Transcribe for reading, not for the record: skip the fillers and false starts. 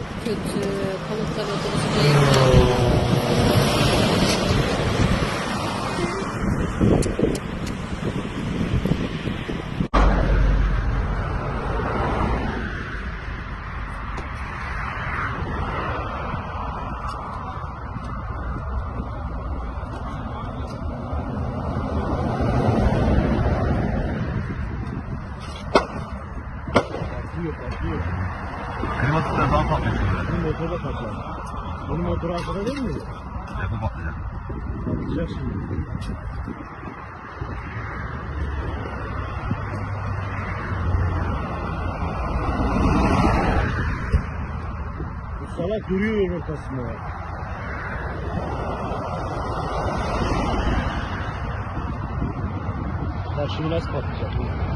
çok kötü. Pamuklar ödülüsü değil. Patlıyor. Klimatikler daha patlayacak böyle. Bunun motoru da patlar. Bunun motoru arkada değil mi? Yapı patlayacak. Patlayacak şimdi. Bu salak duruyor yolun ortasında ya. Bak şimdi nasıl patlayacak?